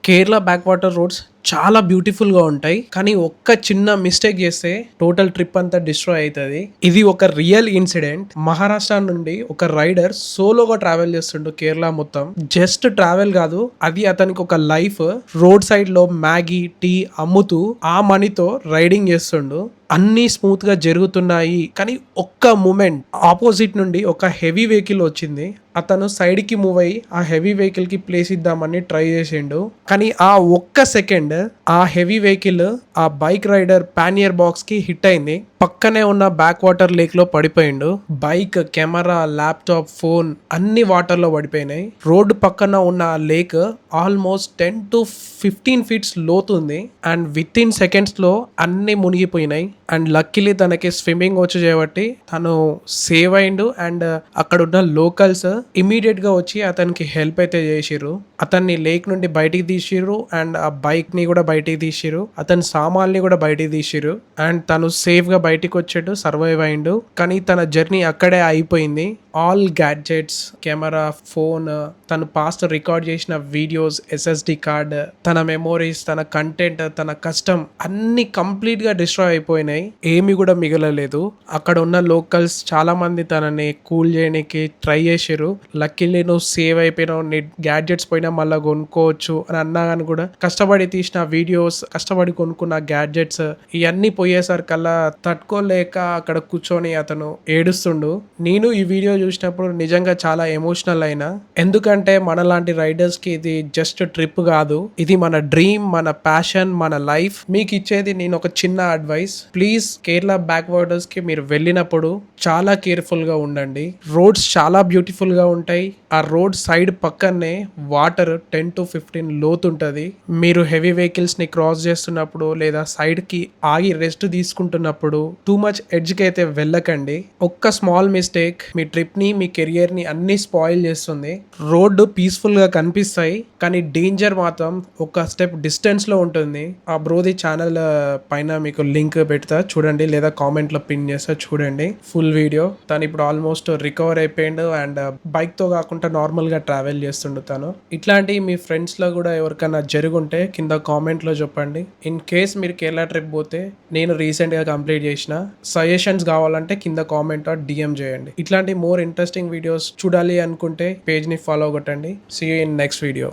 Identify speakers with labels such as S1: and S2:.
S1: Kerala back water roads చాలా beautiful గా ఉంటాయి. కానీ ఒక్క చిన్న మిస్టేక్ చేస్తే టోటల్ ట్రిప్ అంతా డిస్ట్రాయ్ అవుతుంది. ఇది ఒక రియల్ ఇన్సిడెంట్. మహారాష్ట్ర నుండి ఒక రైడర్ సోలోగా ట్రావెల్ చేస్తుండు కేరళ మొత్తం. జస్ట్ ట్రావెల్ కాదు, అది అతనికి ఒక లైఫ్. రోడ్ సైడ్ లో మ్యాగీ టీ అమ్ముతూ ఆ మనీతో రైడింగ్ చేస్తుండు. అన్ని స్మూత్ గా జరుగుతున్నాయి. కానీ ఒక్క మూమెంట్ ఆపోజిట్ నుండి ఒక హెవీ వెహికల్ వచ్చింది. అతను సైడ్ కి మూవ్ అయ్యి ఆ హెవీ వెహికల్ కి ప్లేస్ ఇద్దామని ట్రై చేసిండు. కానీ ఆ ఒక్క సెకండ్ ఆ హెవీ వెహికల్ ఆ బైక్ రైడర్ పానియర్ బాక్స్ కి హిట్ అయింది. పక్కనే ఉన్న బ్యాక్ వాటర్ లేక్ లో పడిపోయిండు. బైక్, కెమెరా, ల్యాప్టాప్, ఫోన్ అన్ని వాటర్ లో పడిపోయినాయి. రోడ్డు పక్కన ఉన్న ఆ లేక్ ఆల్మోస్ట్ 10 to 15 ఫీట్స్ లోతుంది. అండ్ విత్ ఇన్ సెకండ్స్ లో అన్ని మునిగిపోయినాయి. అండ్ లక్కీలీ తనకి స్విమ్మింగ్ వచ్చి చేయబట్టి తను సేవ్ అయిండు. అండ్ అక్కడ ఉన్న లోకల్స్ ఇమీడియట్ గా వచ్చి అతనికి హెల్ప్ అయితే చేసిర్రు. అతన్ని లేక్ నుండి బయటికి తీసిర్రు. అండ్ ఆ బైక్ ని కూడా బయటికి తీసిర్రు. అతని సామాన్ని కూడా బయటికి తీసిర్రు. అండ్ తను సేఫ్ గా బయటికి వచ్చాడు, సర్వైవ్ అయిండు. కానీ తన జర్నీ అక్కడే అయిపోయింది. ఆల్ గ్యాడ్జెట్స్, కెమెరా, ఫోన్, తను పాస్ట్ రికార్డ్ చేసిన వీడియోస్, SSD కార్డ్, తన మెమోరీస్, తన కంటెంట్, తన కష్టం అన్ని కంప్లీట్ గా డిస్ట్రాయ్ అయిపోయినాయి. ఏమి కూడా మిగలలేదు. అక్కడ ఉన్న లోకల్స్ చాలా మంది తనని కూల్ చేయడానికి ట్రై చేసారు. లక్కీలీ నువ్వు సేవ్ అయిపోయినావు, నీ గ్యాడ్జెట్స్ పోయినా మళ్ళీ కొనుక్కోవచ్చు అని అన్నా కానీ కూడా కష్టపడి తీసిన వీడియోస్, కష్టపడి కొనుక్కున్న గ్యాడ్జెట్స్ ఇవన్నీ పోయేసరికల్లా తట్టుకోలేక అక్కడ కూర్చొని అతను ఏడుస్తుండు. నేను ఈ వీడియో చూసినప్పుడు నిజంగా చాలా ఎమోషనల్ అయినా. ఎందుకంటే మనలాంటి రైడర్స్ కి ఇది జస్ట్ ట్రిప్ కాదు, ఇది మన డ్రీమ్, మన ప్యాషన్, మన లైఫ్. మీకు ఇచ్చేది నేను ఒక చిన్న advice. Please Kerala back waters కి మీరు వెళ్ళినప్పుడు చాలా కేర్ఫుల్ గా ఉండండి. రోడ్స్ చాలా బ్యూటిఫుల్ గా ఉంటాయి. ఆ రోడ్ సైడ్ పక్కనే వాటర్ 10 to 15 లోతుంటది. మీరు హెవీ వెహికల్స్ ని క్రాస్ చేస్తున్నప్పుడు లేదా సైడ్ కి ఆగి రెస్ట్ తీసుకుంటున్నప్పుడు టూ మచ్ ఎడ్జ్ కి అయితే వెళ్ళకండి. ఒక్క స్మాల్ మిస్టేక్ మీ ట్రిప్ ని, మీ కెరియర్ ని అన్ని స్పాయిల్ చేస్తుంది. రోడ్డు పీస్ఫుల్ గా కనిపిస్తాయి, కానీ డేంజర్ మాత్రం ఒక స్టెప్ డిస్టెన్స్ లో ఉంటుంది. ఆ బ్రోది ఛానల్ పైన మీకు లింక్ పెడతా చూడండి, లేదా కామెంట్ లో పిన్ చేస్తా చూడండి ఫుల్ వీడియో. తను ఇప్పుడు ఆల్మోస్ట్ రికవర్ అయిపోయిండు. అండ్ బైక్ తో కాకుండా నార్మల్ గా ట్రావెల్ చేస్తుండు తను. ఇట్లాంటి మీ ఫ్రెండ్స్ లో కూడా ఎవరికైనా జరుగుంటే కింద కామెంట్ లో చెప్పండి. ఇన్ కేస్ మీరు కేరళ ట్రిప్ పోతే, నేను రీసెంట్ గా కంప్లీట్ చేసిన, సజెషన్స్ కావాలంటే కింద కామెంట్ DM చేయండి. ఇట్లాంటి మోర్ ఇంట్రెస్టింగ్ వీడియోస్ చూడాలి అనుకుంటే పేజ్ ని ఫాలో కొట్టండి. See you in next video.